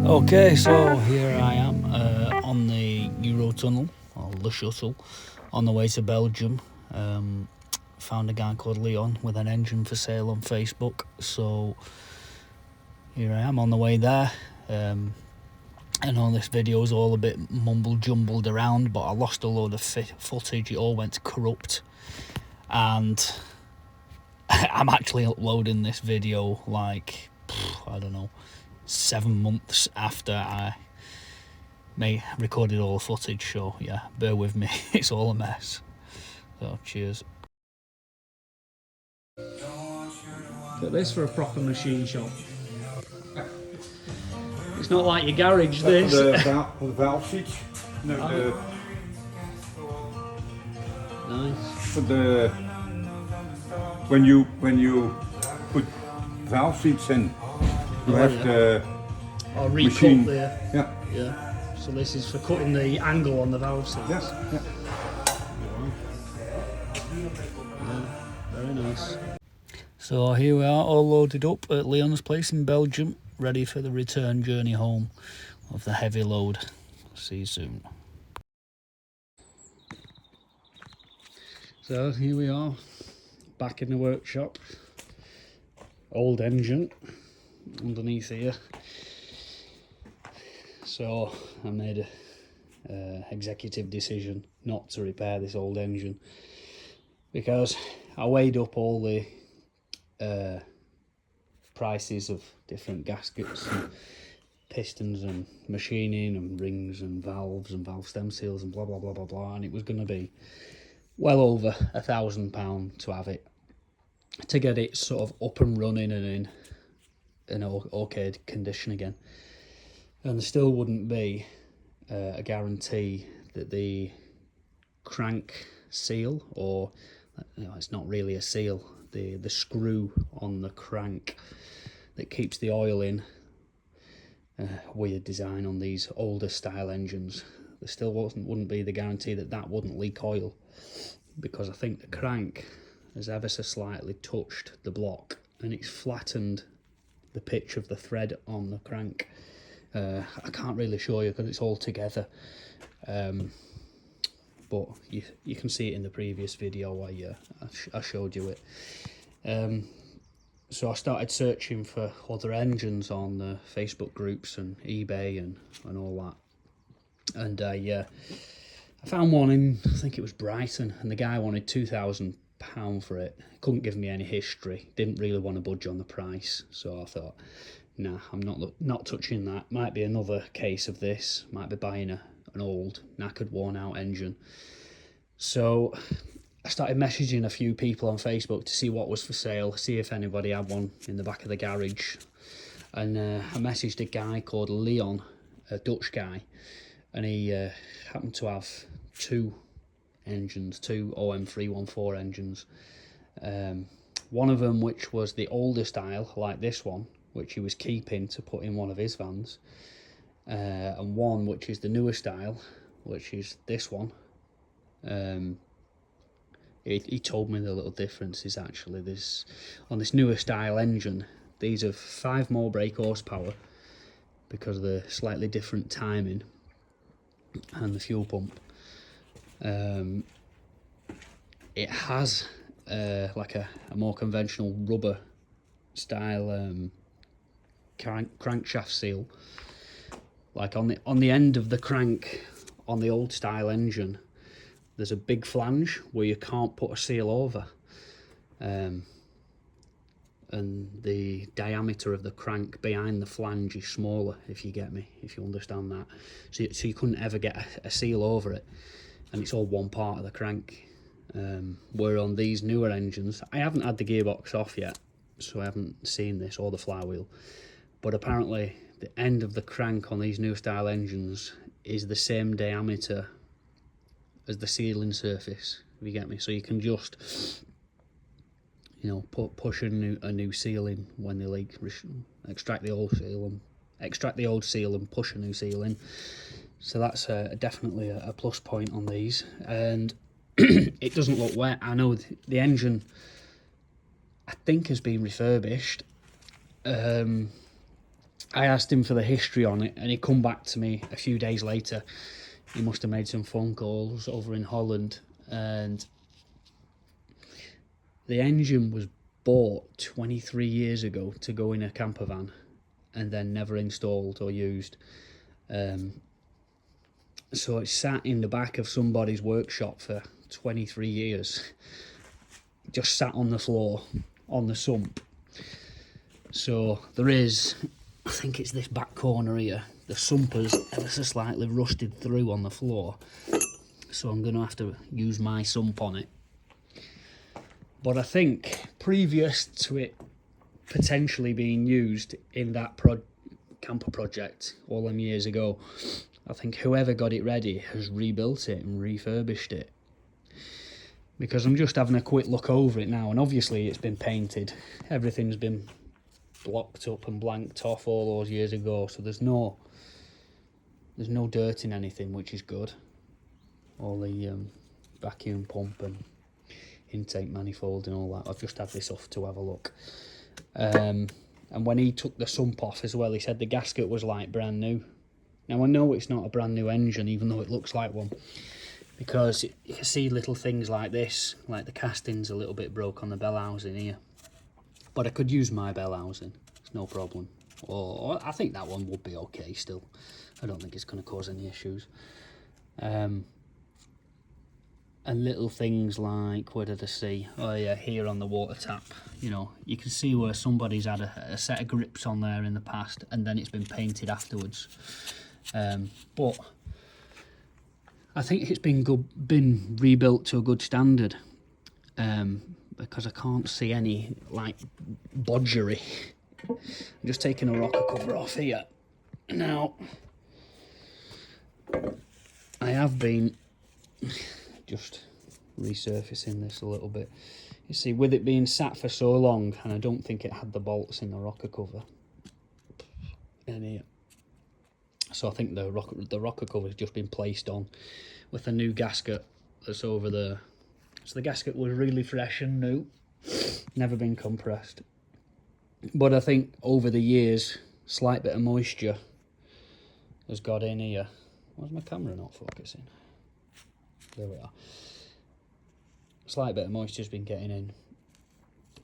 Okay, so here I am on the Eurotunnel, or the shuttle, on the way to Belgium. Found a guy called Leon with an engine for sale on Facebook, so here I am on the way there. I know this video is all a bit mumble-jumbled around, but I lost a load of footage. It all went corrupt, and I'm actually uploading this video like, I don't know, 7 months after I recorded all the footage, so yeah, bear with me. It's all a mess. So cheers. Got this for a proper machine shop. It's not like your garage, this. For the valve seats. No, Nice. for the when you put valve seats in, you have the machine. Yeah. Yeah. So this is for cutting the angle on the valve seats. Yeah. Yeah. Yeah, very nice. So here we are, all loaded up at Leon's place in Belgium, ready for the return journey home of the heavy load. See you soon. So here we are, back in the workshop. Old engine underneath here. So I made a executive decision not to repair this old engine, because I weighed up all the prices of different gaskets and pistons and machining and rings and valve stem seals and blah blah blah blah blah, and it was going to be well over £1,000 to have it, to get it sort of up and running and in okay condition again. And there still wouldn't be a guarantee that the crank seal, or it's not really a seal, the screw on the crank that keeps the oil in, weird design on these older style engines, there still wouldn't be the guarantee that that wouldn't leak oil, because I think the crank has ever so slightly touched the block and it's flattened the pitch of the thread on the crank. I can't really show you because it's all together, but you can see it in the previous video where I showed you it. So I started searching for other engines on the Facebook groups and eBay and all that, and I found one in, I think it was Brighton, and the guy wanted £2,000 for it. Couldn't give me any history, didn't really want to budge on the price, so I thought, nah, I'm not touching that. Might be another case of this, might be buying an old knackered worn out engine. So I started messaging a few people on Facebook to see what was for sale, see if anybody had one in the back of the garage, and I messaged a guy called Leon, a Dutch guy, and he happened to have two om314 engines. One of them, which was the older style, like this one, which he was keeping to put in one of his vans, and one which is the newer style, which is this one. He told me the little differences actually. On this newer style engine, these have 5 more brake horsepower because of the slightly different timing and the fuel pump. It has like a more conventional rubber style crankshaft seal. Like on the end of the crank on the old style engine, there's a big flange where you can't put a seal over, and the diameter of the crank behind the flange is smaller, if you get me, if you understand that. So you couldn't ever get a seal over it, and it's all one part of the crank. Where on these newer engines, I haven't had the gearbox off yet, so I haven't seen this, or the flywheel, but apparently the end of the crank on these new style engines is the same diameter as the sealing surface, if you get me. So you can just, push a new seal in when they leak, extract the old seal and push a new seal in. So that's definitely a plus point on these. And it doesn't look wet. I know the engine, I think, has been refurbished. I asked him for the history on it, and he come back to me a few days later. He must have made some phone calls over in Holland, and the engine was bought 23 years ago to go in a camper van, and then never installed or used. So it sat in the back of somebody's workshop for 23 years, just sat on the floor, on the sump. So there is, I think it's this back corner here, the sump has ever so slightly rusted through on the floor. So I'm going to have to use my sump on it. But I think previous to it potentially being used in that camper project all them years ago, I think whoever got it ready has rebuilt it and refurbished it. Because I'm just having a quick look over it now, and obviously it's been painted. Everything's been blocked up and blanked off all those years ago, so there's no dirt in anything, which is good. All the vacuum pump and intake manifold and all that. I've just had this off to have a look. And when he took the sump off as well, he said the gasket was like brand new. Now I know it's not a brand new engine, even though it looks like one, because you can see little things like this, like the casting's a little bit broke on the bell housing here. But I could use my bell housing, it's no problem. Or I think that one would be okay still. I don't think it's going to cause any issues. And little things like, where did I see? Oh yeah, here on the water tap. You know, you can see where somebody's had a set of grips on there in the past, and then it's been painted afterwards. But I think it's been rebuilt to a good standard, because I can't see any like bodgery. I'm just taking a rocker cover off here. Now, I have been just resurfacing this a little bit. You see, with it being sat for so long, and I don't think it had the bolts in the rocker cover in here. So I think the rocker cover has just been placed on with a new gasket that's over there. So the gasket was really fresh and new, never been compressed. But I think over the years, slight bit of moisture has got in here. Why's my camera not focusing? There we are. Slight bit of moisture's been getting in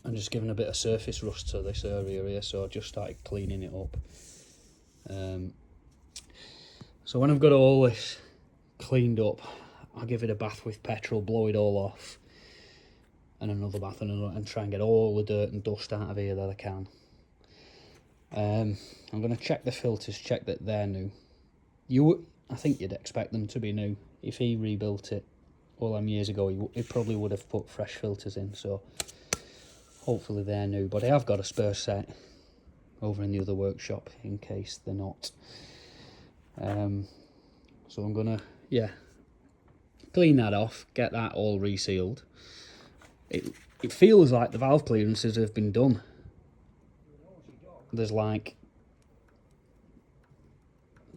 and just giving a bit of surface rust to this area here, so I just started cleaning it up. So when I've got all this cleaned up, I'll give it a bath with petrol, blow it all off, and another bath and try and get all the dirt and dust out of here that I can. I'm going to check the filters, check that they're new. I think you'd expect them to be new. If he rebuilt it all them years ago, he probably would have put fresh filters in, so hopefully they're new. But I have got a spare set over in the other workshop in case they're not. So I'm gonna, clean that off, get that all resealed. It feels like the valve clearances have been done. There's like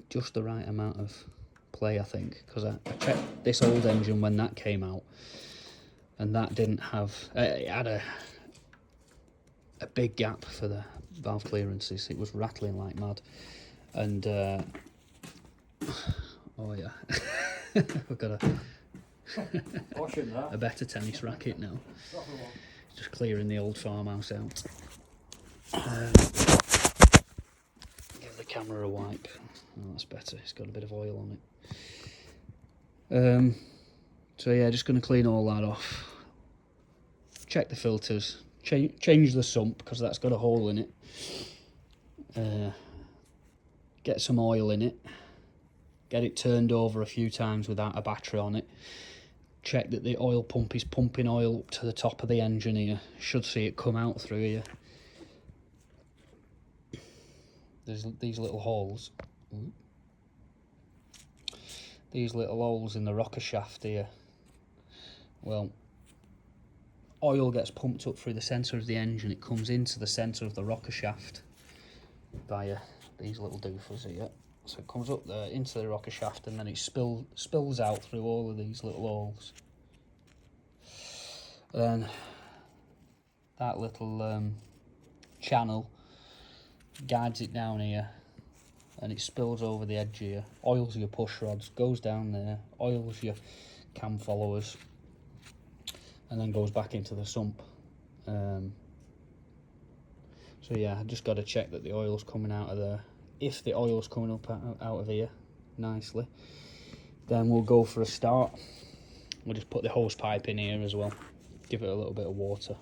just the right amount of play, I think, because I checked this old engine when that came out, and that didn't have, it had a big gap for the valve clearances. It was rattling like mad, and oh yeah, I've got a better tennis racket now. Just clearing the old farmhouse out. Give the camera a wipe. Oh, that's better. It's got a bit of oil on it. So yeah, just going to clean all that off. Check the filters. Change the sump because that's got a hole in it. Get some oil in it. Get it turned over a few times without a battery on it. Check that the oil pump is pumping oil up to the top of the engine here. Should see it come out through here. There's these little holes. These little holes in the rocker shaft here. Well, oil gets pumped up through the centre of the engine. It comes into the centre of the rocker shaft via these little doofers here. So it comes up there into the rocker shaft, and then it spills out through all of these little holes. Then that little channel guides it down here, and it spills over the edge here, oils your push rods, goes down there, oils your cam followers, and then goes back into the sump. So yeah, I just got to check that the oil's coming out of there. If the oil's coming up out of here nicely, then we'll go for a start. We'll just put the hose pipe in here as well, give it a little bit of water.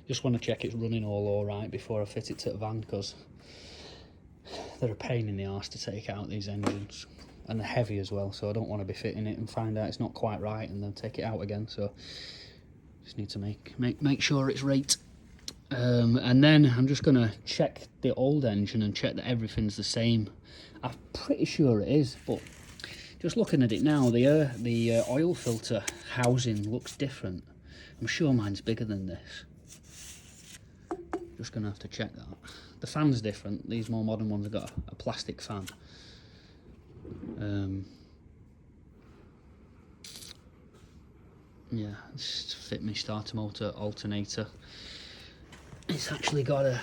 Just want to check it's running all right before I fit it to the van, because they're a pain in the arse to take out, these engines, and they're heavy as well, so I don't want to be fitting it and find out it's not quite right and then take it out again. So just need to make sure it's right. And then I'm just going to check the old engine and check that everything's the same. I'm pretty sure it is, but just looking at it now, the oil filter housing looks different. I'm sure mine's bigger than this. Just going to have to check that. The fan's different. These more modern ones have got a plastic fan. Yeah, it's to fit my starter motor alternator. It's actually got a...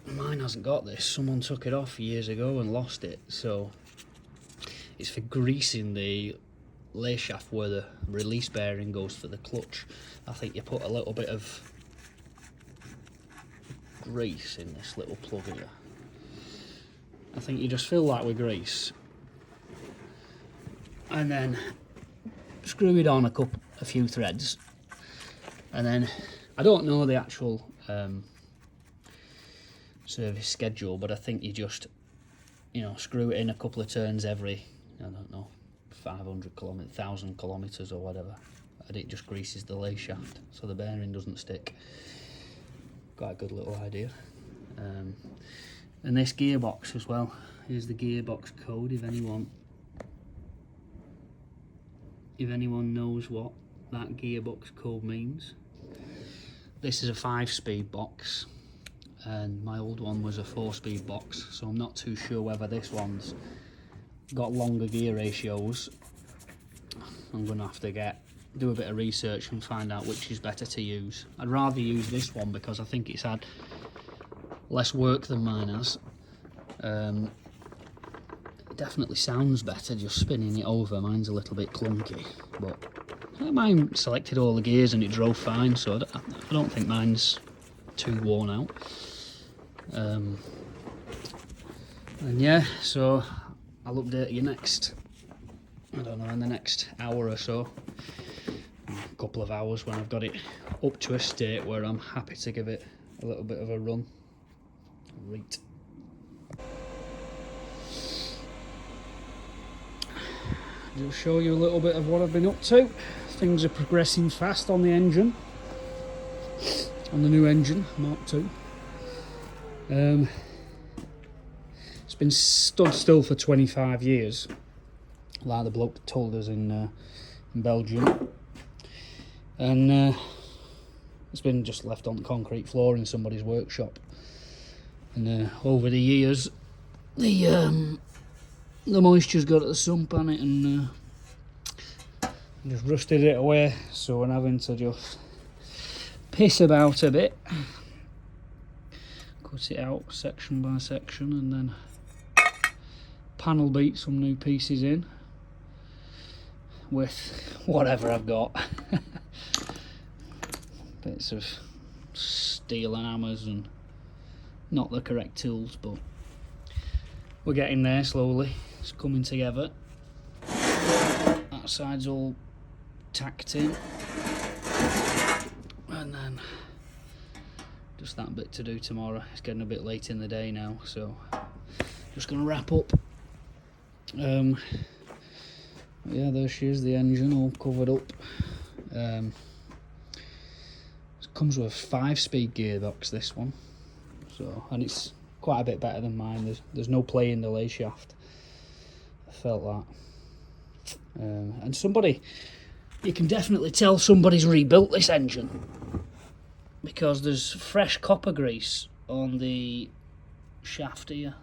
Mine hasn't got this. Someone took it off years ago and lost it. So it's for greasing the lay shaft where the release bearing goes for the clutch. I think you put a little bit of grease in this little plug here. I think you just fill that with grease and then screw it on a few threads, and then I don't know the actual service schedule, but I think you just, you know, screw it in a couple of turns every, I don't know, 500 kilometers, 1,000 kilometers or whatever, and it just greases the lay shaft so the bearing doesn't stick. Quite a good little idea. And this gearbox as well. Here's the gearbox code if anyone knows what that gearbox code means. This is a 5-speed box, and my old one was a 4-speed box, so I'm not too sure whether this one's got longer gear ratios. I'm gonna have to do a bit of research and find out which is better to use. I'd rather use this one because I think it's had less work than mine has. It definitely sounds better just spinning it over. Mine's a little bit clunky, but mine selected all the gears and it drove fine, so I don't think mine's too worn out. And yeah, so I'll update you next, I don't know, in the next hour or so, a couple of hours, when I've got it up to a state where I'm happy to give it a little bit of a run. Right. Just show you a little bit of what I've been up to. Things are progressing fast on the engine, on the new engine, Mark II. It's been stood still for 25 years, like the bloke told us in Belgium, and it's been just left on the concrete floor in somebody's workshop. And over the years, the moisture's got at the sump on it and just rusted it away, so we're having to just piss about a bit, cut it out section by section, and then panel beat some new pieces in with whatever I've got. Bits of steel and hammers and not the correct tools, but we're getting there slowly. It's coming together. That side's all tacked in, and then just that bit to do tomorrow. It's getting a bit late in the day now, so just gonna wrap up. Yeah, there she is, the engine all covered up. It comes with a 5-speed gearbox, this one, so, and it's quite a bit better than mine. There's no play in the lay shaft. I felt that. And somebody, you can definitely tell somebody's rebuilt this engine, because there's fresh copper grease on the shaft here.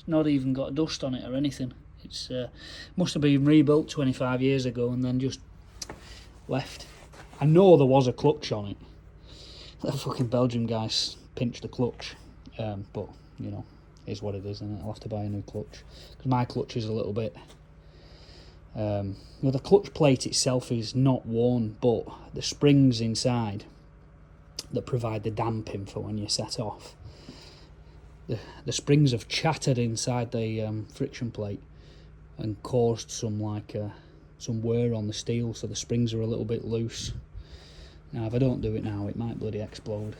not even got dust on it or anything. It's must have been rebuilt 25 years ago and then just left. I know there was a clutch on it. The fucking Belgian guys pinched the clutch, but you know, is what it is, and I'll have to buy a new clutch because my clutch is a little bit. Well, the clutch plate itself is not worn, but the springs inside that provide the damping for when you set off, the springs have chattered inside the friction plate and caused some some wear on the steel, so the springs are a little bit loose. Now, if I don't do it now, it might bloody explode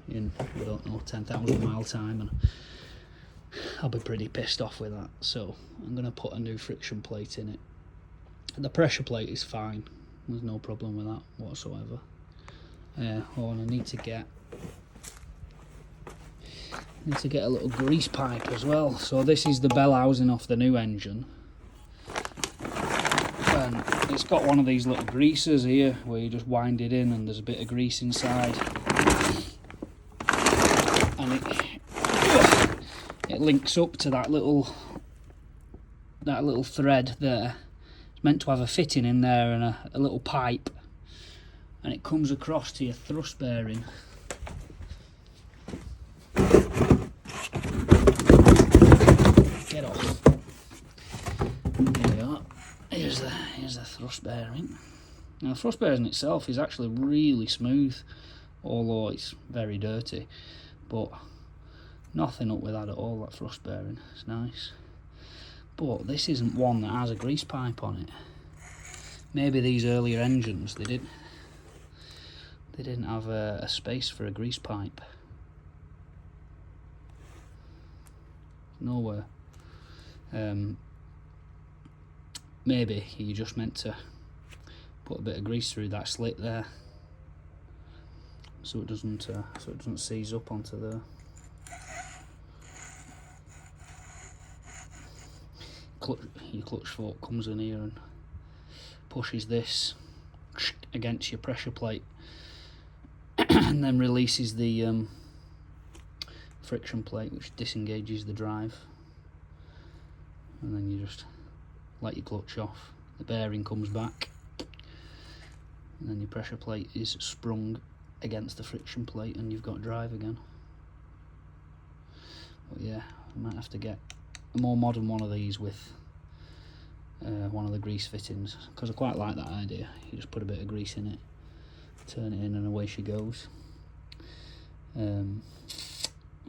in, I don't know, 10,000 mile time, and I'll be pretty pissed off with that. So I'm going to put a new friction plate in it. The pressure plate is fine. There's no problem with that whatsoever. Oh, and I need to get a little grease pipe as well. So this is the bell housing off the new engine. And it's got one of these little greasers here where you just wind it in and there's a bit of grease inside. And it links up to that little thread there. It's meant to have a fitting in there and a little pipe, and it comes across to your thrust bearing. Get off. There we are. Here's the thrust bearing. Now the thrust bearing itself is actually really smooth, although it's very dirty, but nothing up with that at all, that thrust bearing. It's nice. But this isn't one that has a grease pipe on it. Maybe these earlier engines, they didn't have a space for a grease pipe. Nowhere. Maybe you just meant to put a bit of grease through that slit there, so it doesn't seize up onto there. Your clutch fork comes in here and pushes this against your pressure plate and then releases the friction plate, which disengages the drive, and then you just let your clutch off. The bearing comes back and then your pressure plate is sprung against the friction plate and you've got drive again. But yeah, I might have to get a more modern one of these with one of the grease fittings, because I quite like that idea. You just put a bit of grease in it, turn it in, and away she goes.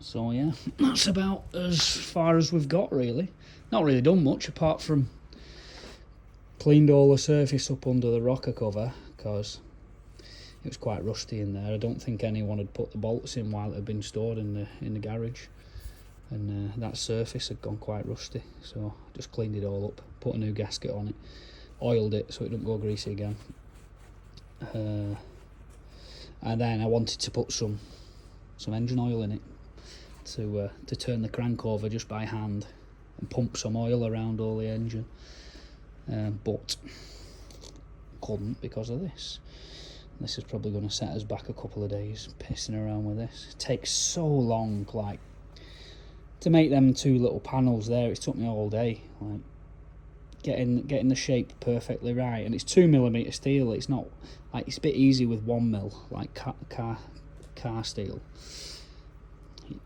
So yeah, that's about as far as we've got really. Not really done much apart from cleaned all the surface up under the rocker cover because it was quite rusty in there. I don't think anyone had put the bolts in while it had been stored in the garage, and that surface had gone quite rusty, so just cleaned it all up, put a new gasket on it, oiled it so it didn't go greasy again, and then I wanted to put some engine oil in it to turn the crank over just by hand and pump some oil around all the engine, but couldn't because of this. This is probably going to set us back a couple of days pissing around with this. It takes so long, like, to make them two little panels there. It took me all day, like getting the shape perfectly right, and it's 2mm steel. It's not like, it's a bit easy with 1mm like car steel.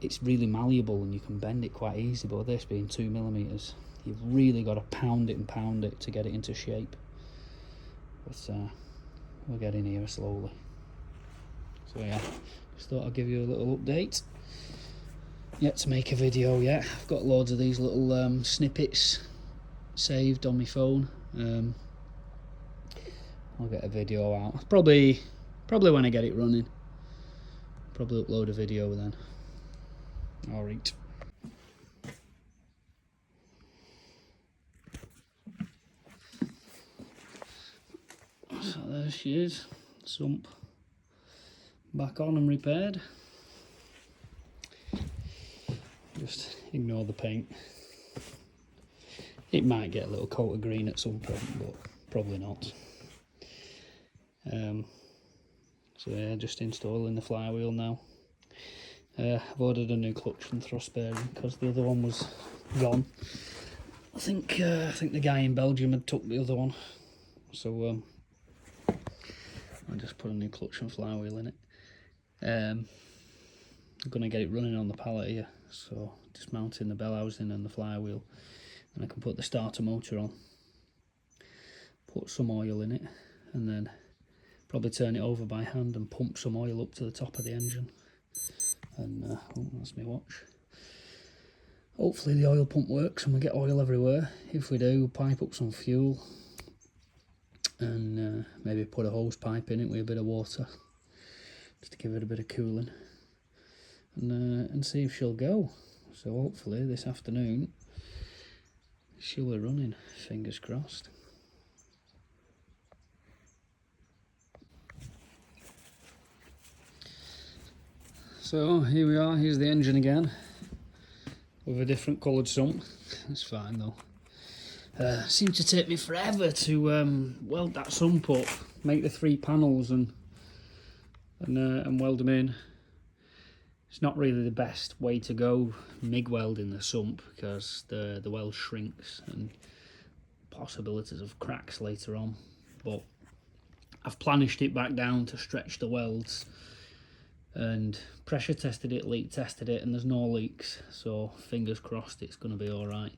It's really malleable and you can bend it quite easy, but this being 2mm, you've really got to pound it to get it into shape. But we're getting here slowly. So yeah, just thought I'd give you a little update. Yet to make a video yet. I've got loads of these little snippets saved on my phone. I'll get a video out. Probably when I get it running. Probably upload a video then. Alright. So there she is. Sump back on and repaired. Just ignore the paint. It might get a little coat of green at some point, but probably not. So yeah, just installing the flywheel now. I've ordered a new clutch and thrust bearing because the other one was gone. I think the guy in Belgium had took the other one, so I just put a new clutch and flywheel in it. I'm gonna get it running on the pallet here, so dismounting the bell housing and the flywheel, and I can put the starter motor on, put some oil in it, and then probably turn it over by hand and pump some oil up to the top of the engine. And oh, that's my watch. Hopefully the oil pump works and we get oil everywhere. If we do, pipe up some fuel and maybe put a hose pipe in it with a bit of water just to give it a bit of cooling, and see if she'll go. So hopefully this afternoon she'll be running, fingers crossed. So here we are, here's the engine again, with a different coloured sump. That's fine though. Seemed to take me forever to weld that sump up, make the 3 panels and weld them in. It's not really the best way to go, MIG welding the sump, because the weld shrinks and possibilities of cracks later on. But I've planished it back down to stretch the welds, and pressure tested it, leak tested it, and there's no leaks, so fingers crossed it's going to be alright.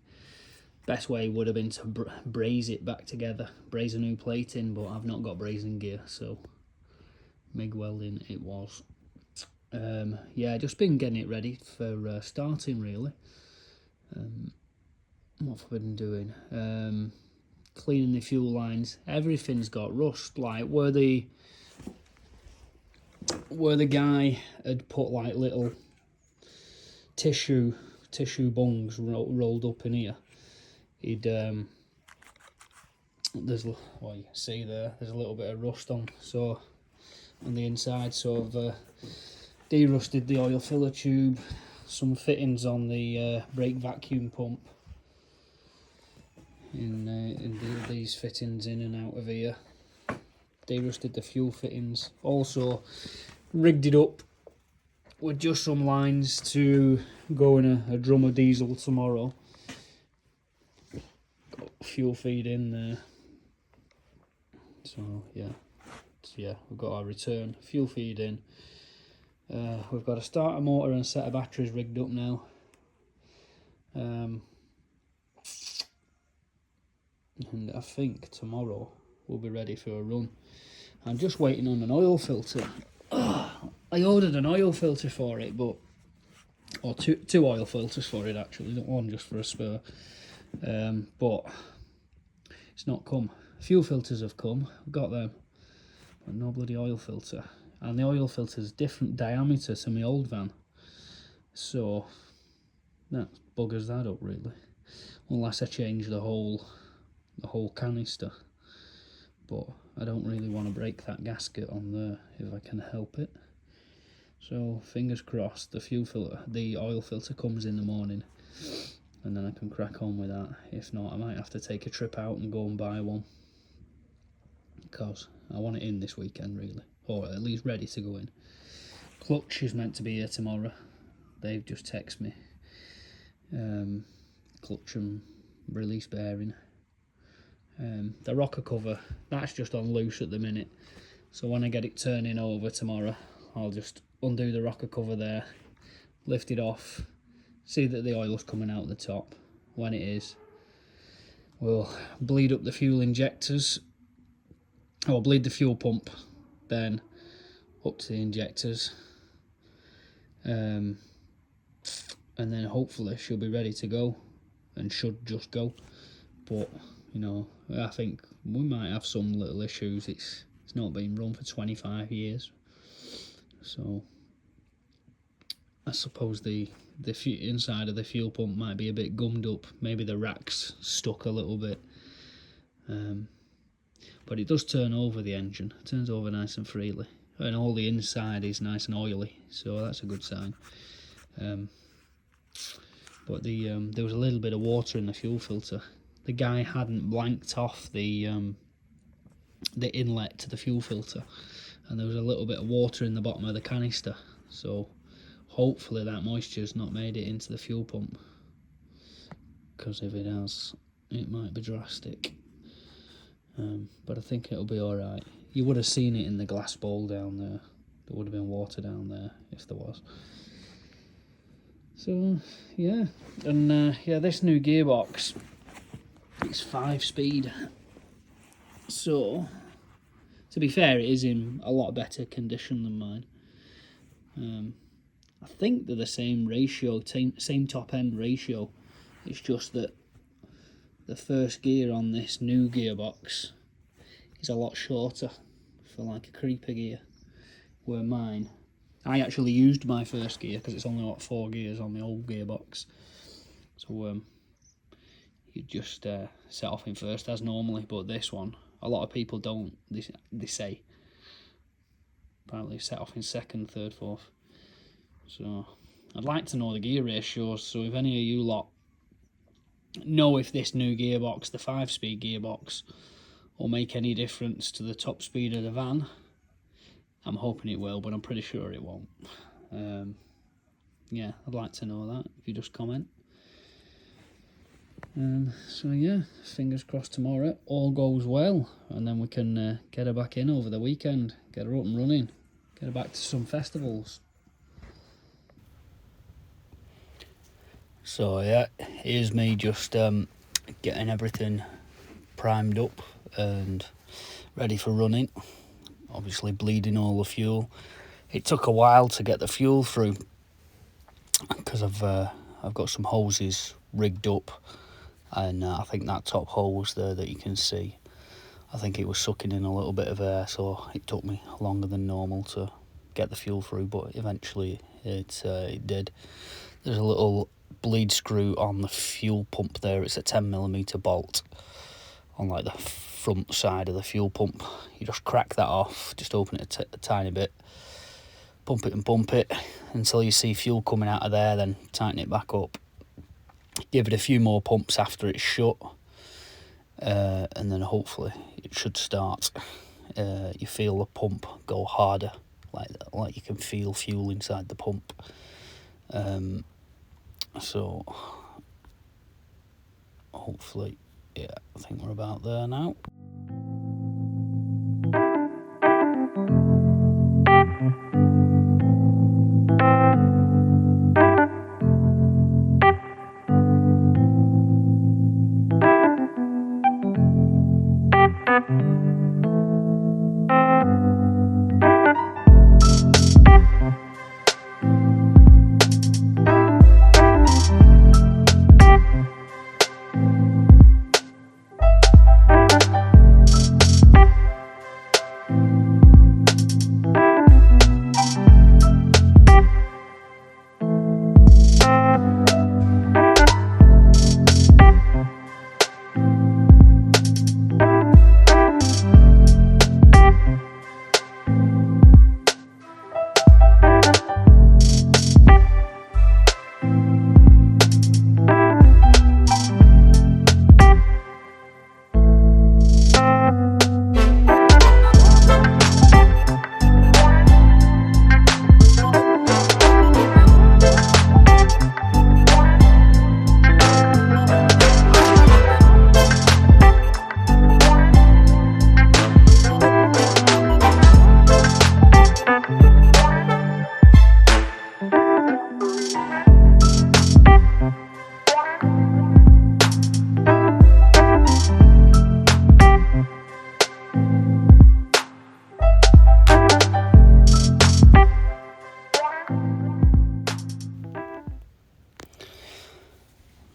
Best way would have been to braze it back together, braze a new plate in, but I've not got brazing gear, so MIG welding it was. Yeah, just been getting it ready for starting really. What have I been doing? Cleaning the fuel lines. Everything's got rust, like where the guy had put like little tissue bungs rolled up in here. He'd there's, well, you can see there's a little bit of rust on the inside, so I've de-rusted the oil filler tube, some fittings on the brake vacuum pump, in these fittings in and out of here. De-rusted the fuel fittings, also rigged it up with just some lines to go in a drum of diesel tomorrow. Got fuel feed in there, so yeah, we've got our return fuel feed in. We've got a starter motor and a set of batteries rigged up now. And I think tomorrow we'll be ready for a run. I'm just waiting on an oil filter. I ordered an oil filter for it, or two oil filters for it actually, not one just for a spur. But it's not come. Fuel filters have come, I've got them, but no bloody oil filter. And the oil filter is different diameter to my old van, so that buggers that up really. Unless I change the whole canister, but I don't really want to break that gasket on there if I can help it. So fingers crossed the oil filter comes in the morning, and then I can crack on with that. If not, I might have to take a trip out and go and buy one, because I want it in this weekend really, or at least ready to go in. Clutch is meant to be here tomorrow. They've just texted me. Clutch and release bearing. The rocker cover, that's just on loose at the minute, so when I get it turning over tomorrow, I'll just undo the rocker cover there, lift it off, see that the oil's coming out the top. When it is, we'll bleed up the fuel injectors, or bleed the fuel pump, then up to the injectors, and then hopefully she'll be ready to go, and should just go. But you know, I think we might have some little issues. It's not been run for 25 years, so I suppose the inside of the fuel pump might be a bit gummed up. Maybe the rack's stuck a little bit, but it does turn over, the engine. It turns over nice and freely, and all the inside is nice and oily, so that's a good sign. But there was a little bit of water in the fuel filter. The guy hadn't blanked off the inlet to the fuel filter, and there was a little bit of water in the bottom of the canister, so hopefully that moisture's not made it into the fuel pump. because if it has, it might be drastic. But I think it'll be alright. You would have seen it in the glass bowl down there. There would have been water down there if there was. So yeah, and yeah, this new gearbox, it's 5-speed. So to be fair, it is in a lot better condition than mine. I think they're the same ratio, same top end ratio. It's just that the first gear on this new gearbox is a lot shorter for like a creeper gear, where mine, I actually used my first gear because it's only got 4 gears on the old gearbox. So you just set off in first as normally, but this one, a lot of people don't. They say apparently set off in second, third, fourth. So I'd like to know the gear ratios. So if any of you lot know if this new gearbox, the 5-speed gearbox, will make any difference to the top speed of the van, I'm hoping it will, but I'm pretty sure it won't. Yeah, I'd like to know that if you just comment. So yeah, fingers crossed tomorrow all goes well, and then we can get her back in over the weekend, get her up and running, get her back to some festivals. So yeah, here's me just getting everything primed up and ready for running. Obviously bleeding all the fuel. It took a while to get the fuel through because I've got some hoses rigged up, and I think that top hose there that you can see, I think it was sucking in a little bit of air, so it took me longer than normal to get the fuel through, but eventually it did. There's a little bleed screw on the fuel pump there. It's a 10mm bolt on like the front side of the fuel pump. You just crack that off, just open it a tiny bit, pump it and pump it until you see fuel coming out of there, then tighten it back up. Give it a few more pumps after it's shut, and then hopefully it should start. You feel the pump go harder, like you can feel fuel inside the pump. So hopefully, yeah, I think we're about there now.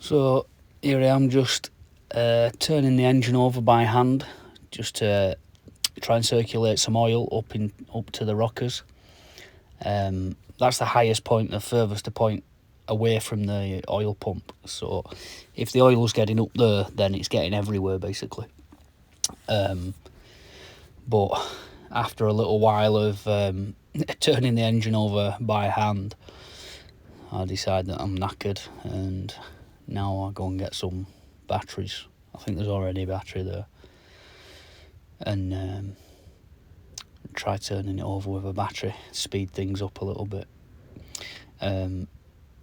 So here I am, just turning the engine over by hand, just to try and circulate some oil up to the rockers. That's the highest point, the furthest point away from the oil pump. So if the oil's getting up there, then it's getting everywhere basically. But after a little while of turning the engine over by hand, I decide that I'm knackered, and now I'll go and get some batteries. I think there's already a battery there, and try turning it over with a battery, speed things up a little bit.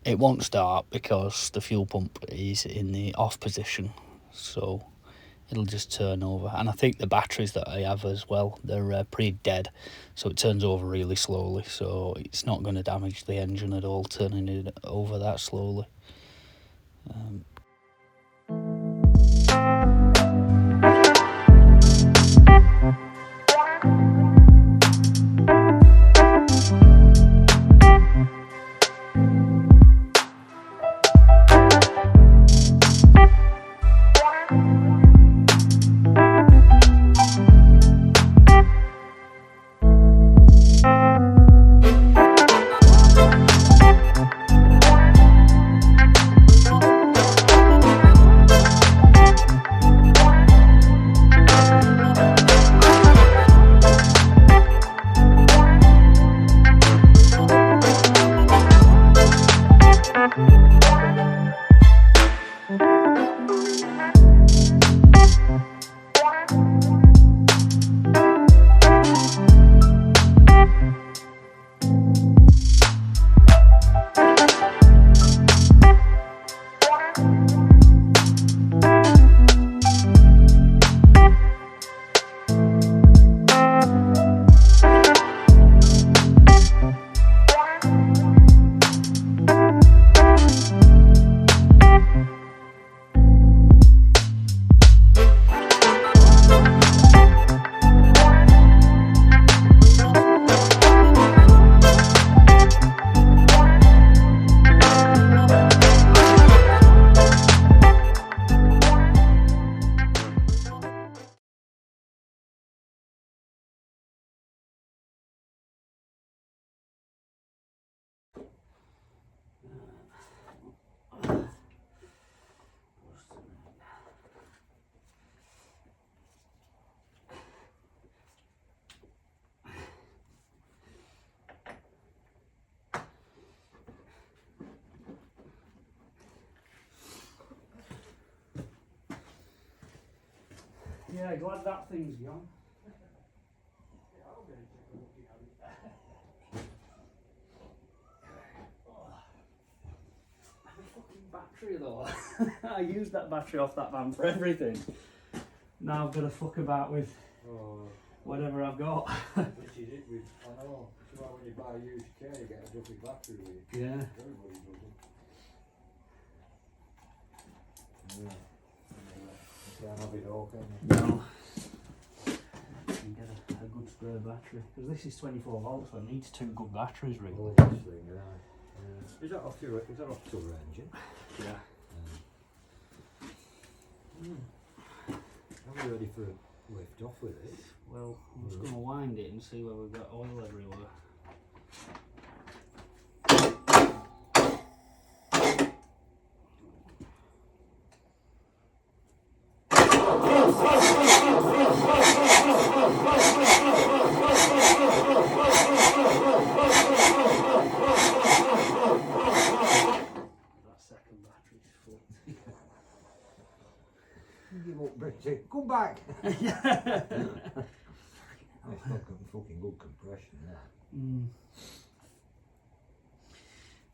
it won't start because the fuel pump is in the off position, so it'll just turn over. And I think the batteries that I have as well, they're pretty dead, so it turns over really slowly, so it's not going to damage the engine at all turning it over that slowly. Yeah, glad that thing's gone. Battery though. I used that battery off that van for everything. Now I've got to fuck about with whatever I've got. Which is it with, I know, it's like when you buy a used car you get a double battery with it. Yeah. Everybody does it. Yeah. You can't have it all, can you? No. You get a good spare battery. Because this is 24 volts, so it needs two good batteries really. Oh, this thing, right. Yeah. Is that off your engine? Yeah. Are we ready for a lift off with it? Well, I'm just going to wind it and see where we've got oil everywhere. That second battery's full. Give up, Bridget. Come back! It's not got fucking good compression now.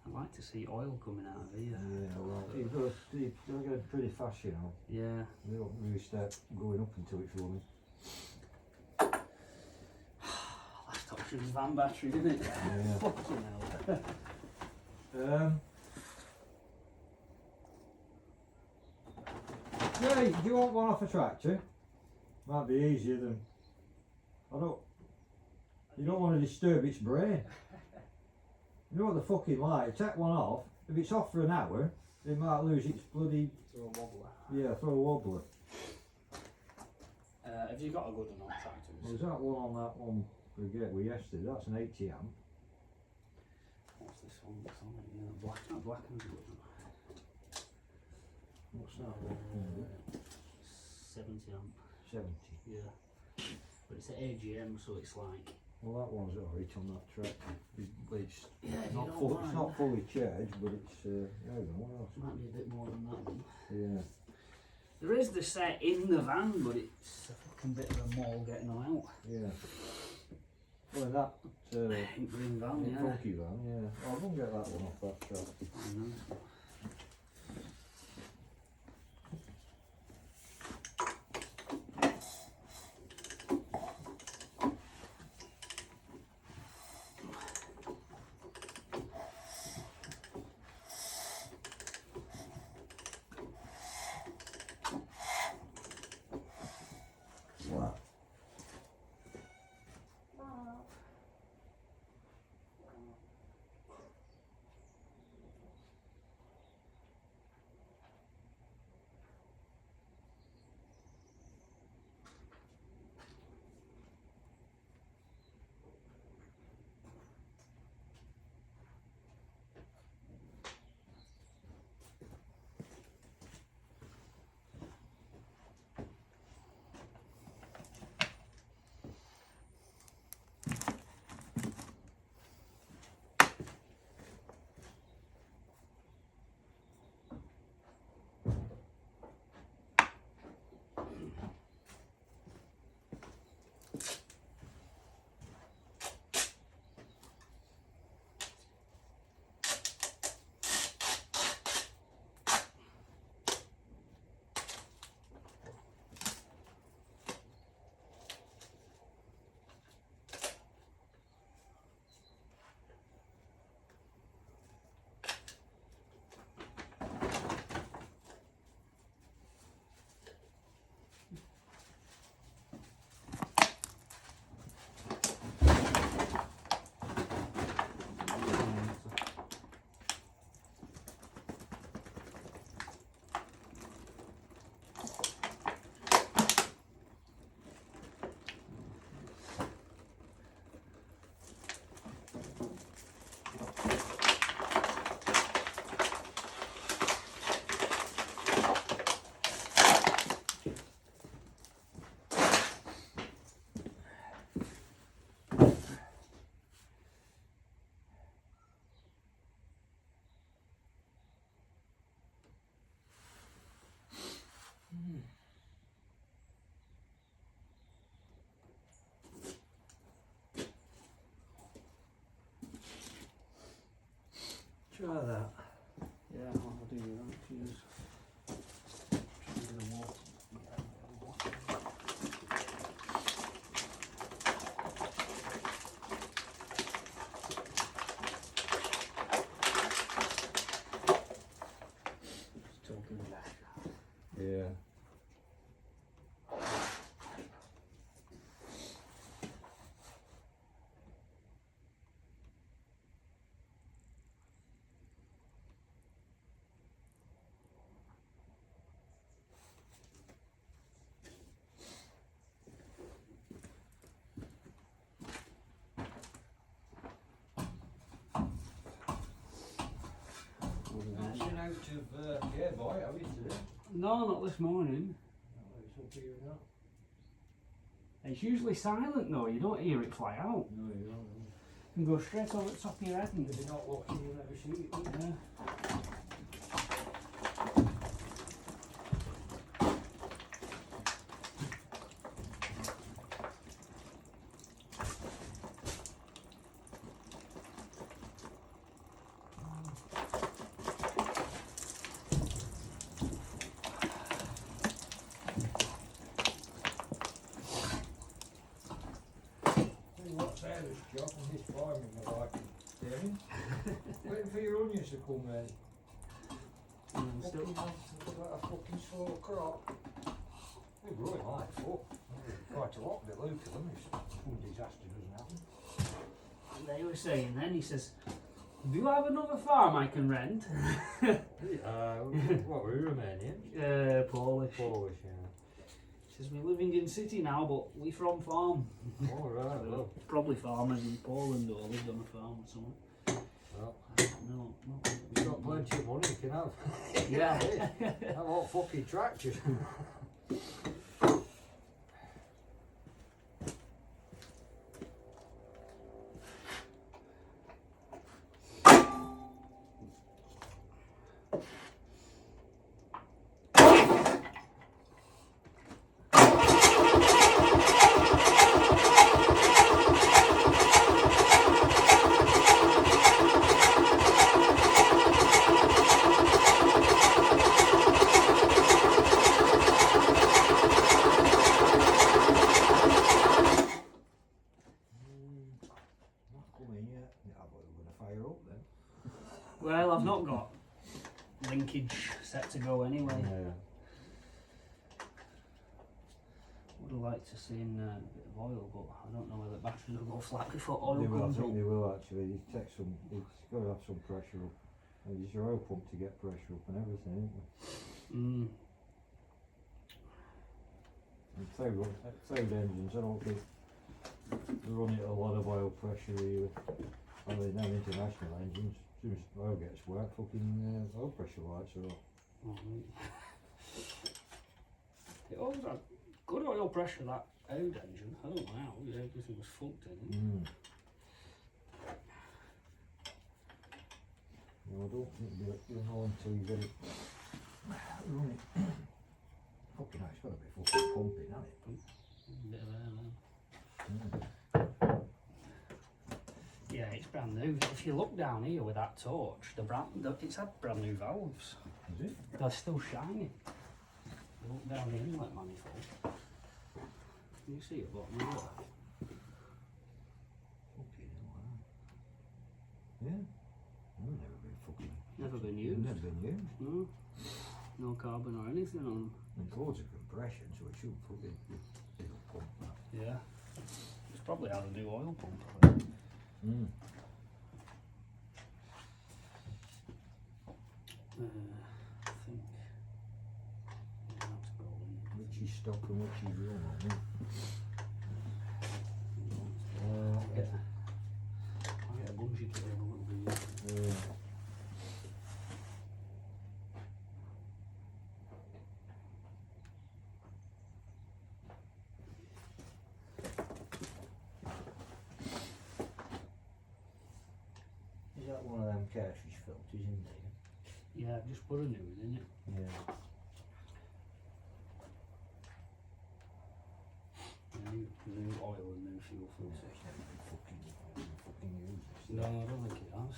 I'd like to see oil coming out of here. Yeah, well, you've got to go pretty fast, you know. Yeah. They don't really start going up until it's running. Last option's van battery, isn't it? Yeah. Fucking hell. Yeah, do you want one off a tractor? Might be easier than. You don't want to disturb its brain. You know what they're fucking like? Take one off. If it's off for an hour, it might lose its bloody. Throw a wobbler. Yeah, throw a wobbler. Have you got a good one on tractors? Well, there's that one on that one we get with yesterday. That's an 80 amp. What's this one? What's on it? Yeah, black and good. What's that? 70 amp. 70. Yeah. But it's an AGM, so it's like. Well, that one's alright on that tractor. It's Yeah, not full. It's not fully charged, but it's. Yeah, what else? Might be a bit more than that one. Yeah. There is the set in the van, but it's a fucking bit of a maul getting them out. Yeah. Well, that Green van, yeah. funky van, yeah. Oh, I won't get that one off that shop. I know. Wow. Try that. Yeah, I'll do that. Cheers. Talking about Yeah. That's an out of yeah, boy, have you today? No, not this morning. Oh, it's up here now. It's usually silent though, you don't hear it fly out. No, you don't. You can go straight over the top of your head and If you're not watching, you'll never see it. will you? yeah. What's Sarah's job and this farming I like doing? Waiting for your onions to come in. And still, Fucking hell, look at that fucking slow crop. They're growing like fuck. Quite a lot, but look at them, if some disaster doesn't happen. they were saying then, he says, do you have another farm I can rent? What, we're Romanian? Polish. Polish, yeah. He says, we're living in city now, but we from farm. All right, well, Probably farmers in Poland or lived on a farm or something. well, No, you've got plenty of money, you can have. Yeah. Have all fucking tractors. leakage set to go anyway. Yeah. Would have liked to see a bit of oil, but I don't know whether batteries will go flat before oil They will, I comes think up. they will actually. It's got to have some pressure up. And there's your oil pump to get pressure up and everything, isn't there? And third engines, I don't think they run it at a lot of oil pressure really. I mean, them international engines, as soon as oil gets wet, fucking oil pressure lights are off. It always had good oil pressure, that old engine. I don't know how, everything was fucked in it. No, I don't think you'll know until you get it running. Fucking hell, it's got to be fucking pumping, hasn't it? Bit of air Mm. there. Yeah, it's brand new. If you look down here with that torch, it's had brand new valves. Is it? They're still shiny. You look down the inlet manifold. You see it, bottom of water. Fucking hell, wow. Yeah. I've never been fucking... Never been used. Never been used. No. No carbon or anything on them. And loads of compression, so it should fucking... It'll pump that. Yeah. It's probably how to do oil pump. Mm. I think that's golden. Which is stock and which is real, I think. I'll get a bungee cable. Is that one of them cartridge filters in there? Yeah, I've just put a new one in it. Yeah. New oil and new fuel So filter. it's never been fucking used. No, I don't think it has.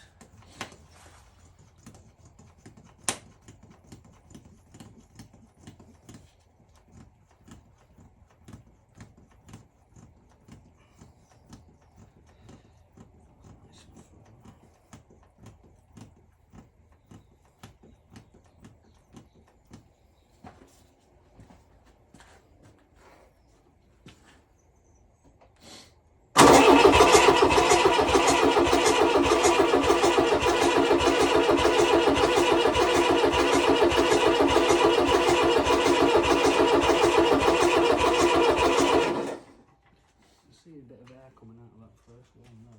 See a bit of air coming out of that first one now.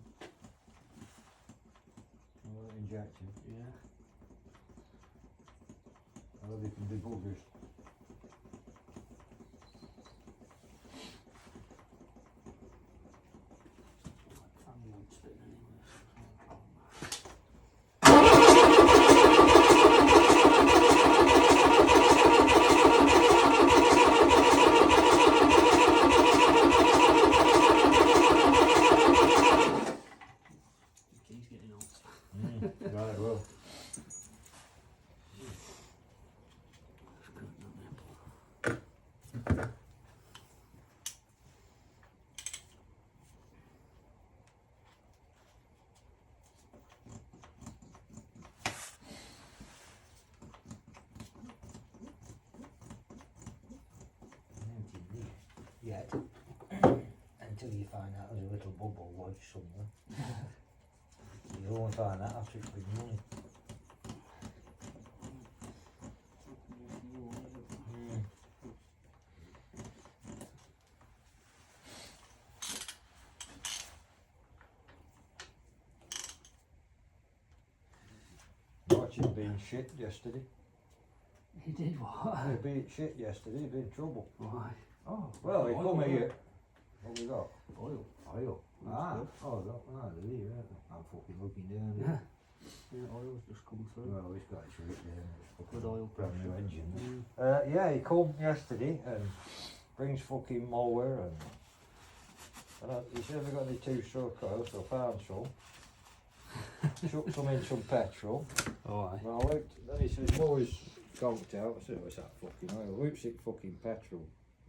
Injected. Yeah. Oh, they can be buggers. Fan won't spin anyway. The key's getting old. Right, well. Yeah, until you find out there's a little bubble lodged somewhere. You'll only find that after it's been running. Watch him being shit yesterday. He did what? He being shit yesterday, he'd be in trouble. Why? Oh, well, he come here. What we got? Oil. Oil. Ah, good. oh, that, they're here, aren't they? I'm fucking looking down Yeah. here. Yeah, oil's just come through. Well, he's got his route there. It's fucking Good oil brand new pressure. engine. Mm. Yeah, he come yesterday and brings fucking mower and he said we got any two-stroke oil, so I found some. Chucked some in some petrol. Oh, aye. Well, I looked, then he says mower's conked out. I said, what's that fucking oil? Whoops, it fucking petrol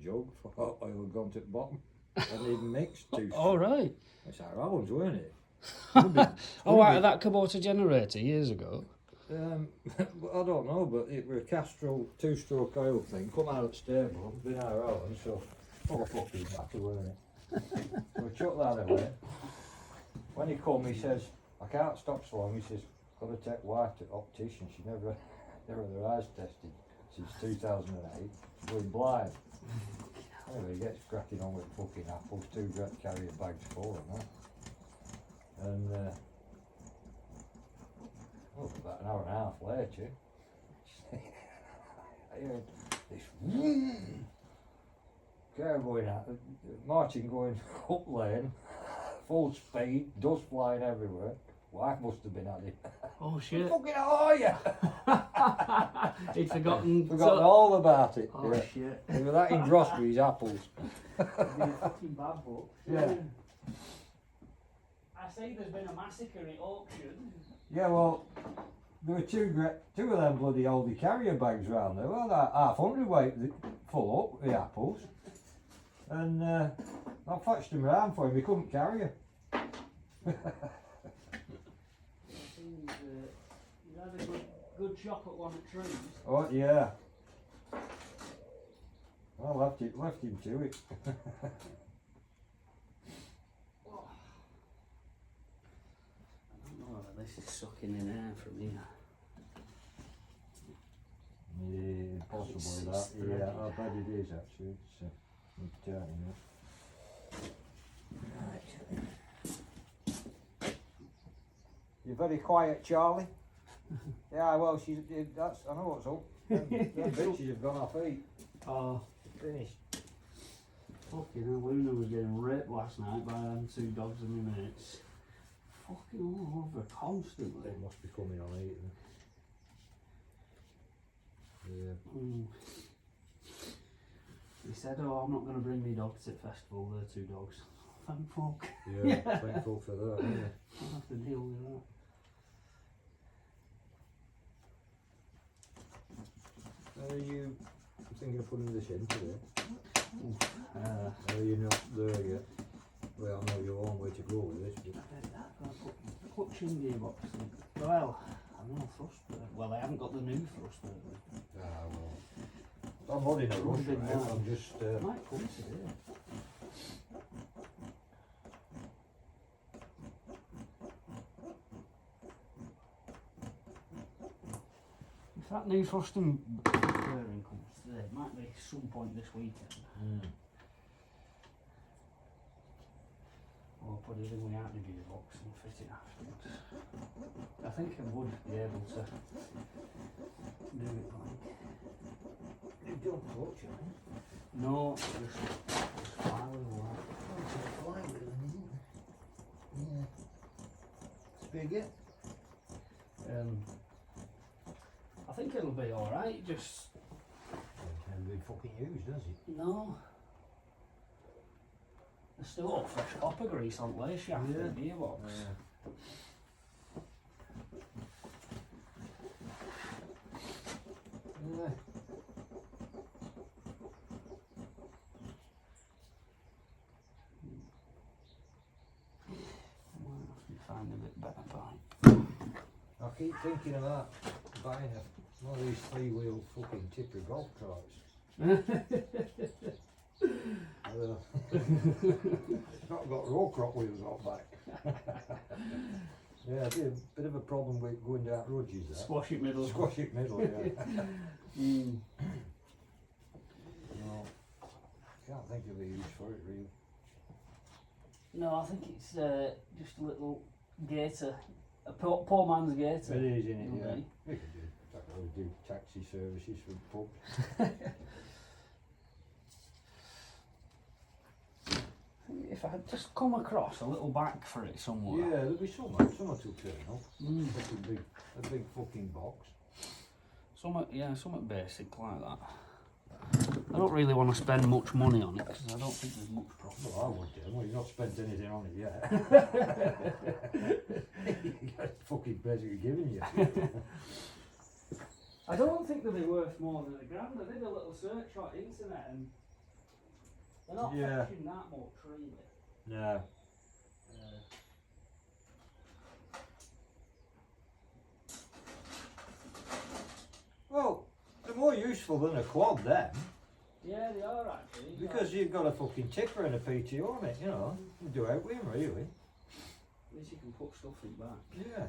jug for hot oil had gone to the bottom. And even mixed two. All right. It's like Rollins, weren't it? Oh, out of that Kubota generator years ago. I don't know, but it was a Castrol 2-stroke oil thing. Come out of the stable, been our own, so all fucking battle, weren't it? So we chucked that away. When he come, he says, I can't stop so long. He says, got to take wife to optician. She never had her eyes tested since 2008. Going blind. Anyway, he gets cracking on with fucking apples, 2 great carrier bags full of them. And about an hour and a half later, I heard this car going out, Martin going up lane, full speed, dust flying everywhere. Wife must have been at it. Oh shit. Fucking how are you? He'd forgotten all about it. Oh yeah. shit. He was that engrossed with his apples. It'd be a fucking bad book. Yeah. I say there's been a massacre at auction. Yeah, well, there were two of them bloody oldie carrier bags round there. Well, that half hundredweight full up with apples. And I fetched them round for him, he couldn't carry them. You had a good shop at one at Trees. Oh, yeah. I left him to it. I don't know whether this is sucking in air from here. Yeah, possibly that. Yeah, I bet it is actually. It's turning up. You're very quiet, Charlie. Yeah, well, that's, I know what's up. Them bitches have gone off feet. Oh, Finished. fucking hell, Luna was getting raped last night by them 2 dogs and my mates. Fucking all over constantly. They must be coming on eating. Yeah. He said, oh, I'm not going to bring me dogs to the festival, they're 2 dogs. Thank fuck. Yeah, thankful for that, yeah. I'll have to deal with that. Are you thinking of putting this in today? Uh, Are you not there yet? Well, I know you're a long way to go with this, but... Put chin gearbox in. Well, I know thrust. Well, they haven't got the new thruster. Ah, well. I'm not in a rush, Big right? now. I'm just... Might come today. If that new thrusting bearing comes today, it might be some point this weekend. Or put it in without the gearbox and fit it afterwards. I think I would be able to do it like. You don't touch it, No, just flywheel. Yeah. Spigot? I think it'll be alright, just. It can be fucking used, does it? No. There's still got fresh copper grease on lace shaft and gearbox. Yeah. Might have to find a bit better pipe. I keep thinking about buying one of these 3-wheel fucking tipper golf carts. It's not got row crop wheels on back. Yeah, it'd be a bit of a problem with going down roads there. Squash it middle. Squash it middle, yeah. No, can't think of a use for it really. No, I think it's just a little gator. A poor man's gator. It is, isn't it? It'll Yeah. be. We could do taxi services for pubs. If I had just come across a little back for it somewhere. Yeah, there'll be some to turn up. Mm. A big fucking box. Something basic like that. I don't really want to spend much money on it because I don't think there's much profit. Well, I would do. Well, you've not spent anything on it yet. That's fucking basically giving you. I don't think they'll be worth more than £1,000. I did a little search on the internet and they're not fetching that much really. No. more useful than a quad then, Yeah, they are actually. because you've got a fucking tipper and a PTO on it, you know. You do out with him really. At least you can put stuff in back. Yeah.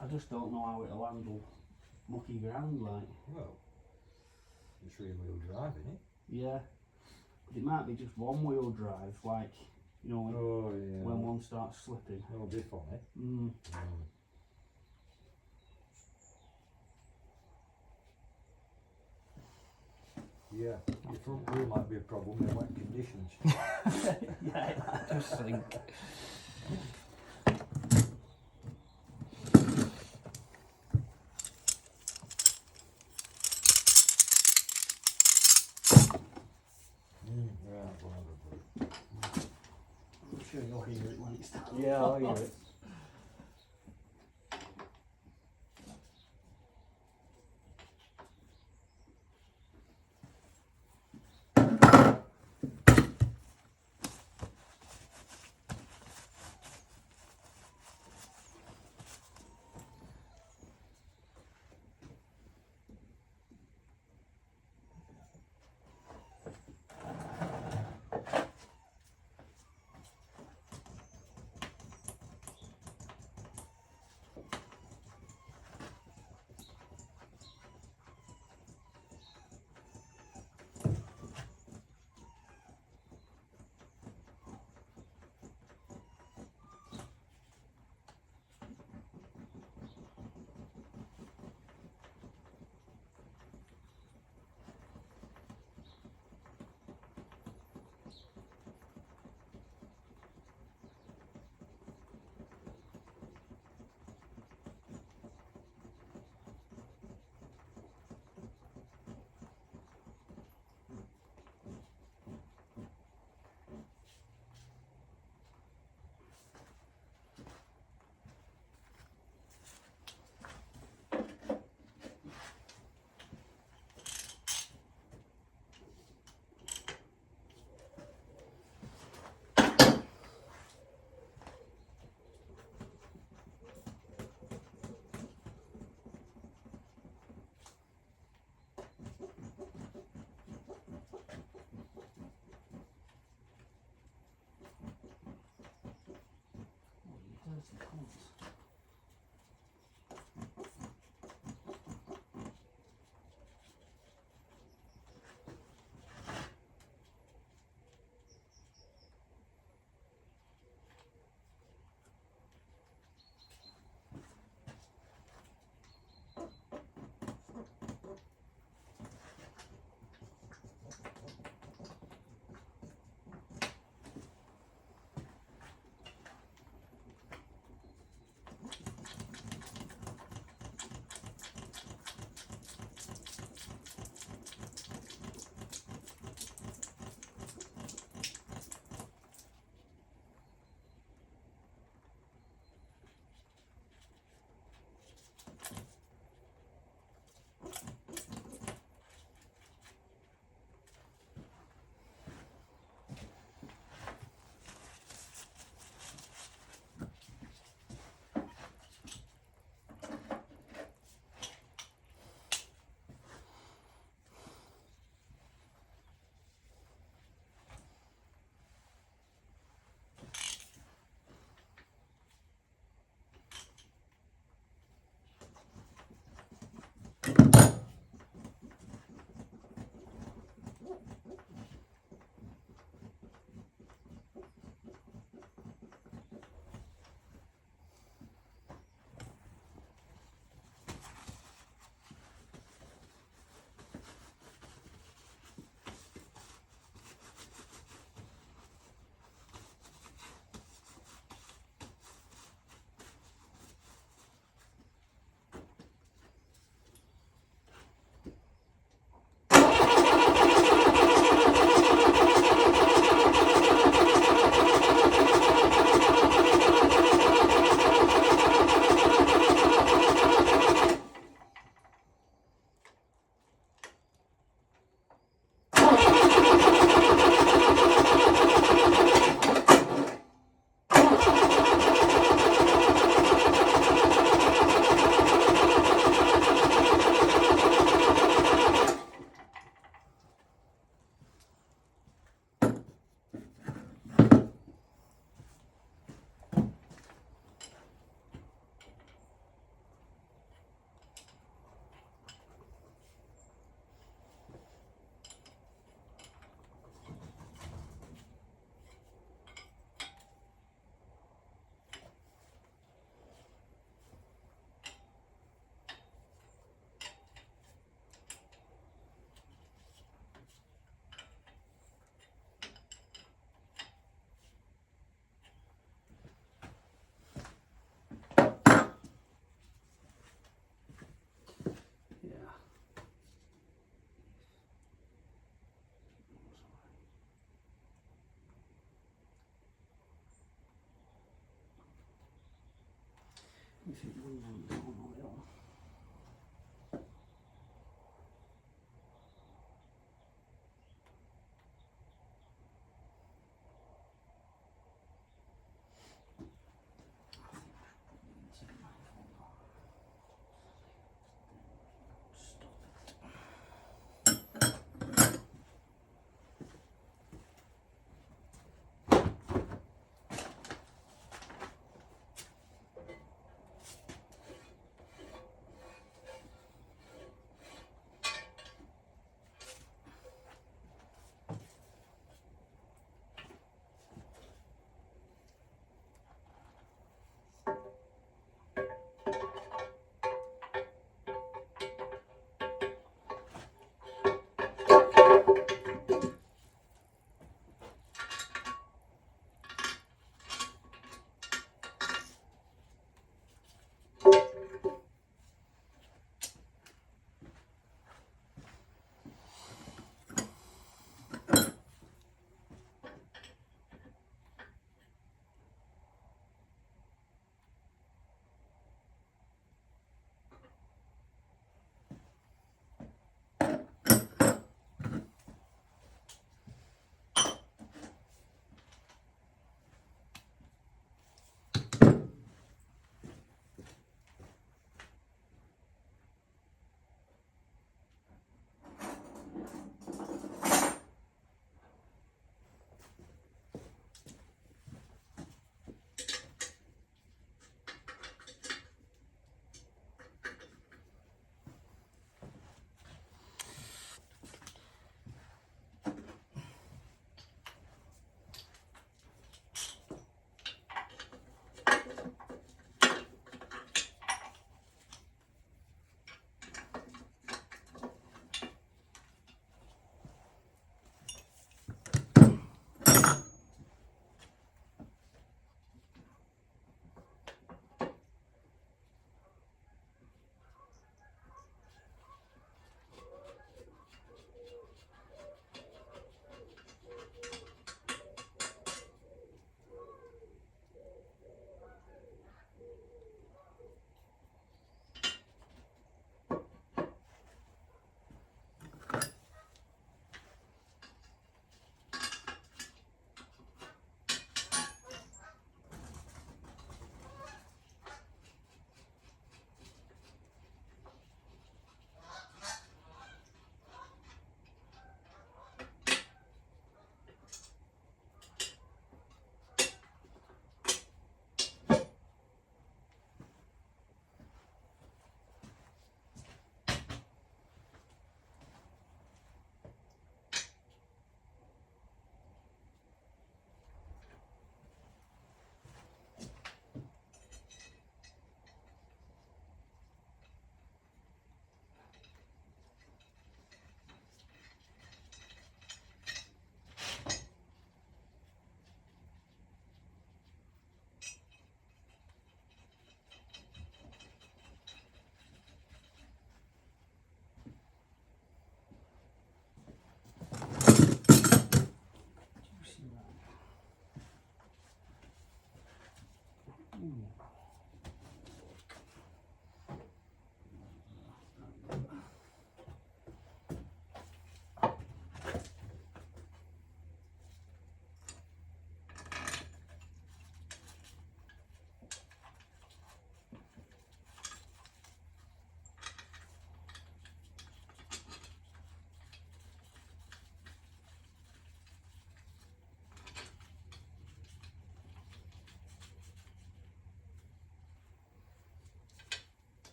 I just don't know how it'll handle mucky ground like. Well, it's rear wheel drive, isn't it? Yeah. But it might be just one wheel drive, like, you know, Oh yeah. when one starts slipping. No diff on it. Mm. Yeah, your front wheel might be a problem in wet conditions. Yeah, I just think. Yeah, whatever. I'm sure you'll hear it when it starts. Yeah, I'll hear it. if it runs down on its own.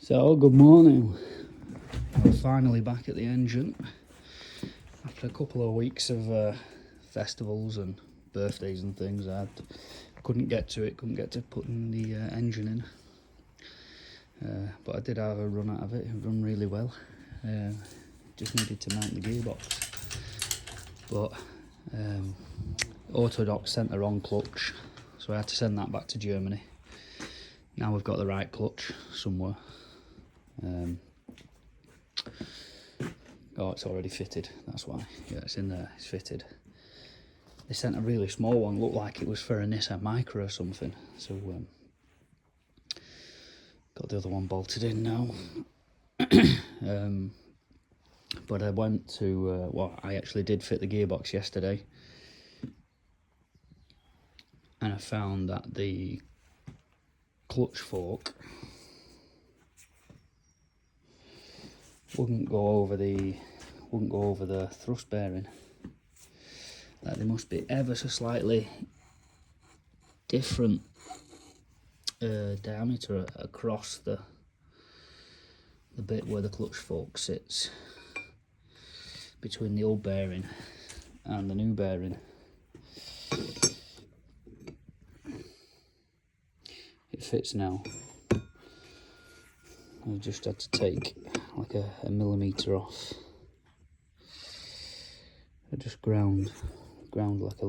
So, good morning. We're finally back at the engine after a couple of weeks of festivals and birthdays and things. Couldn't get to putting the engine in, but I did have a run out of it. It run really well. Just needed to mount the gearbox, but Autodoc sent the wrong clutch, so I had to send that back to Germany. Now we've got the right clutch somewhere. Oh, it's already fitted, that's why. Yeah, it's in there, it's fitted. They sent a really small one, looked like it was for a Nissan Micra or something. So, got the other one bolted in now. But I went to, well, I actually did fit the gearbox yesterday. And I found that the clutch fork wouldn't go over the thrust bearing. Like, they must be ever so slightly different diameter across the bit where the clutch fork sits between the old bearing and the new bearing. It fits now. I just had to take like a millimetre off. I just ground like a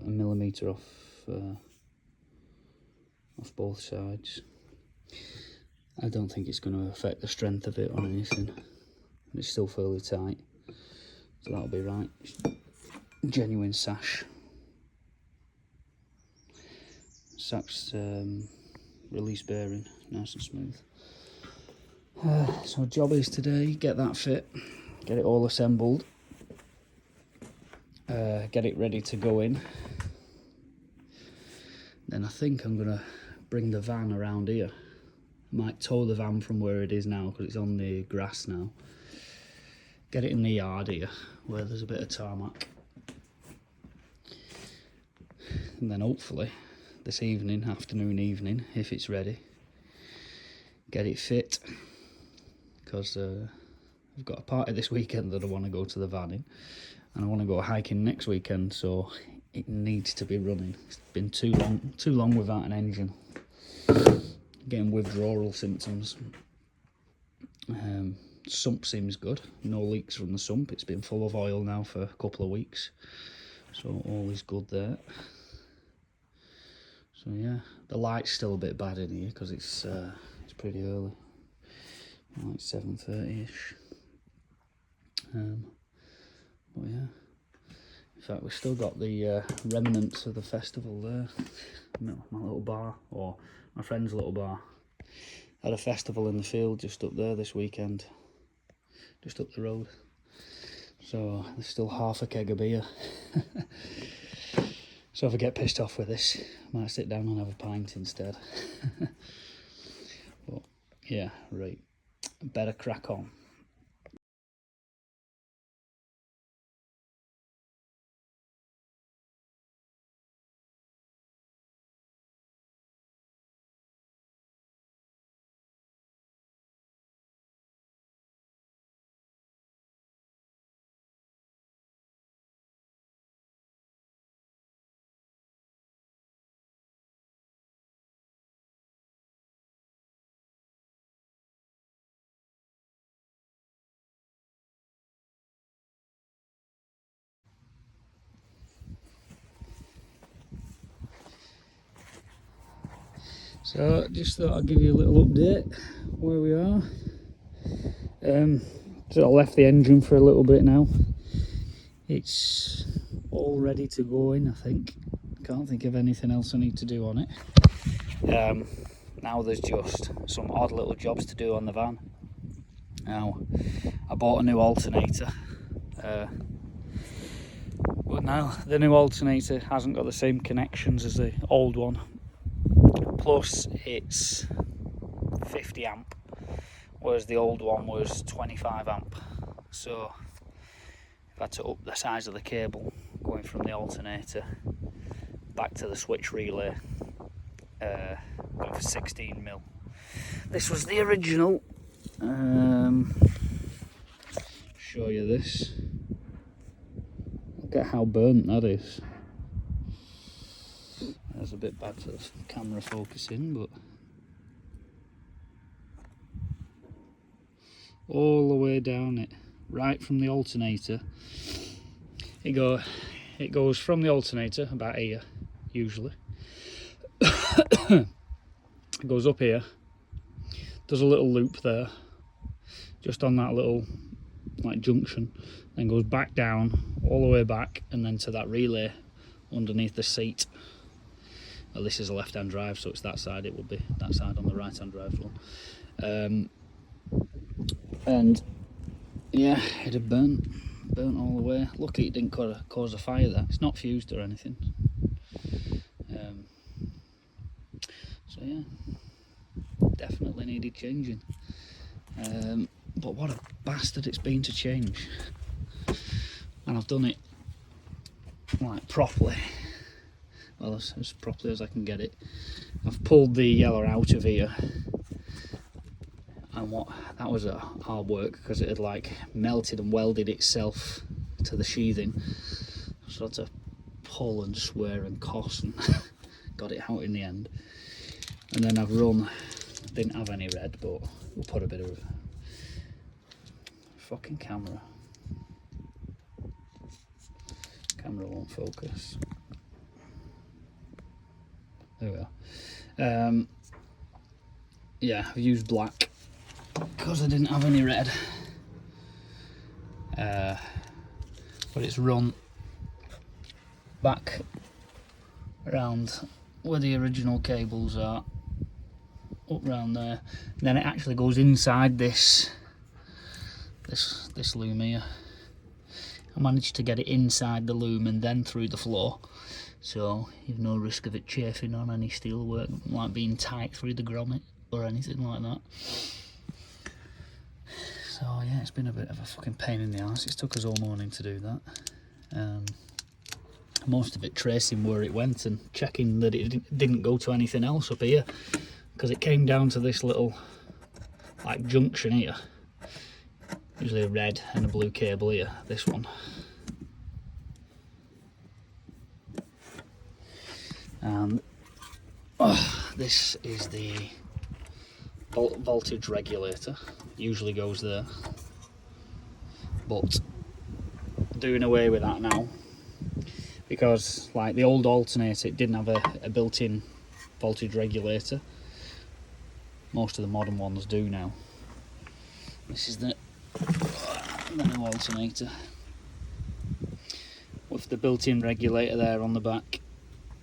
millimetre off both sides. I don't think it's going to affect the strength of it or anything. It's still fairly tight, so that'll be right. Genuine sash release bearing, nice and smooth. So job is today, get that fit, get it all assembled, get it ready to go in. Then I think I'm going to bring the van around here. I might tow the van from where it is now because it's on the grass now. Get it in the yard here where there's a bit of tarmac. And then hopefully this evening, evening, if it's ready, get it fit. Because I've got a party this weekend that I want to go to the van in, and I want to go hiking next weekend, so it needs to be running. It's been too long without an engine. Getting withdrawal symptoms. Sump seems good, no leaks from the sump. It's been full of oil now for a couple of weeks, so all is good there. So yeah, the light's still a bit bad in here because it's pretty early. Like 7:30ish. But yeah, in fact we've still got the remnants of the festival there. My little bar, or my friend's little bar, had a festival in the field just up there this weekend, just up the road. So there's still half a keg of beer. So if I get pissed off with this, I might sit down and have a pint instead. But yeah, right. Better crack on. So just thought I'd give you a little update where we are. So I left the engine for a little bit now. It's all ready to go in, I think. Can't think of anything else I need to do on it. Now there's just some odd little jobs to do on the van. Now, I bought a new alternator, but now the new alternator hasn't got the same connections as the old one. Plus, it's 50 amp, whereas the old one was 25 amp. So, I've had to up the size of the cable going from the alternator back to the switch relay. Going for 16mm. This was the original. Show you this. Look at how burnt that is. That's a bit bad for the camera focusing, but all the way down it, right from the alternator. It goes from the alternator about here, usually. It goes up here. There's a little loop there, just on that little like junction, then goes back down, all the way back, and then to that relay underneath the seat. Well, this is a left-hand drive, so it's that side. It would be that side on the right-hand drive one. And yeah, it had burnt all the way. Lucky it didn't cause a fire there. It's not fused or anything. So yeah, definitely needed changing. But what a bastard it's been to change. And I've done it like properly. Well, as properly as I can get it. I've pulled the yellow out of here. And that was a hard work, because it had like melted and welded itself to the sheathing. So I had to pull and swear and cuss and got it out in the end. And then I've run, didn't have any red, but we'll put a bit of fucking camera won't focus. There we are. Yeah, I've used black because I didn't have any red, but it's run back around where the original cables are, up round there, and then it actually goes inside this loom here. I managed to get it inside the loom and then through the floor, so you've no risk of it chafing on any steel work, like being tight through the grommet or anything like that. So yeah, it's been a bit of a fucking pain in the arse. It's took us all morning to do that. Most of it tracing where it went and checking that it didn't go to anything else up here, because it came down to this little like junction here. Usually a red and a blue cable here, this one. And this is the voltage regulator, usually goes there, but doing away with that now, because like the old alternator, it didn't have a built-in voltage regulator. Most of the modern ones do now. This is the new alternator with the built-in regulator there on the back.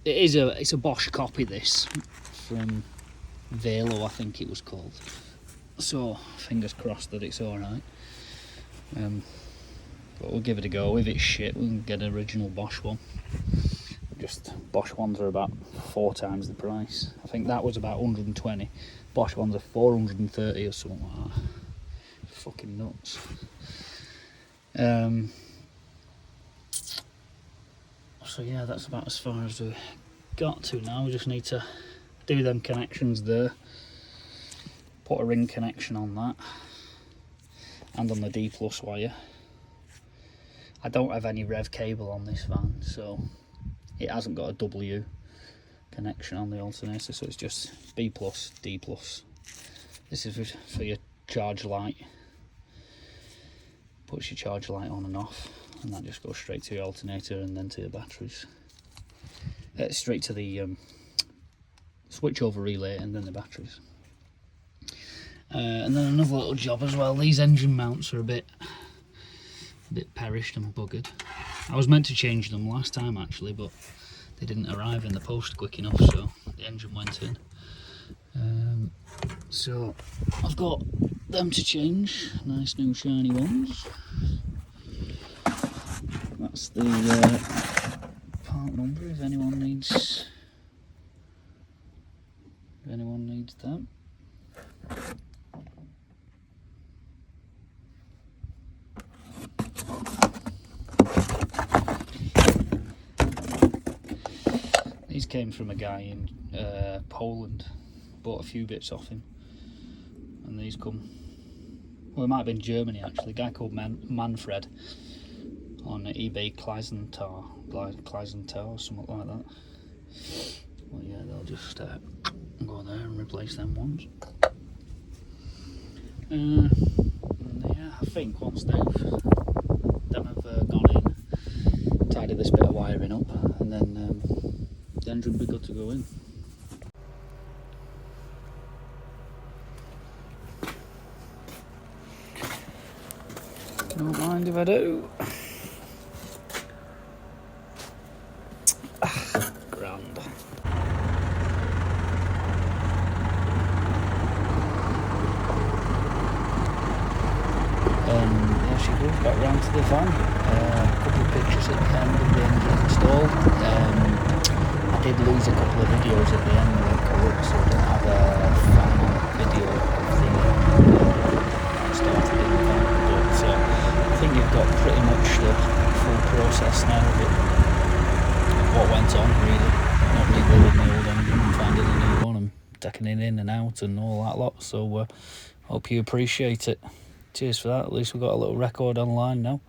It's a Bosch copy, this, from Velo, I think it was called. So fingers crossed that it's alright. But we'll give it a go. If it's shit, we can get an original Bosch one. Just Bosch ones are about 4 times the price. I think that was about 120. Bosch ones are 430 or something like that. Fucking nuts. So yeah, that's about as far as we got to now. We just need to do them connections there, put a ring connection on that, and on the D+ wire. I don't have any rev cable on this van, so it hasn't got a W connection on the alternator, so it's just B+, D+. This is for your charge light. Puts your charge light on and off, and that just goes straight to your alternator and then to the batteries. Straight to the switch over relay and then the batteries. And then another little job as well. These engine mounts are a bit perished and buggered. I was meant to change them last time actually, but they didn't arrive in the post quick enough, so the engine went in. So I've got them to change, nice new shiny ones. That's the part number if anyone needs them. These came from a guy in Poland. Bought a few bits off him, and these come. Well, it might have been Germany actually. A guy called Manfred on eBay, Kleisenthal or something like that. Well, yeah, they'll just go there and replace them ones. And yeah, I think once them have gone in, tidy this bit of wiring up, and then the engine will be good to go in. Don't mind if I do. Grand. There she goes, back round to the van. A couple of pictures at the end of the engine installed. I did lose a couple of videos at the end when it corrupt, so I don't have a final video of the started in the van. But I think you've got pretty much the full process now of it, of what went on really. Not rebuilding the old engine and finding a new one and taking it in and out and all that lot. So hope you appreciate it. Cheers for that. At least we've got a little record online now.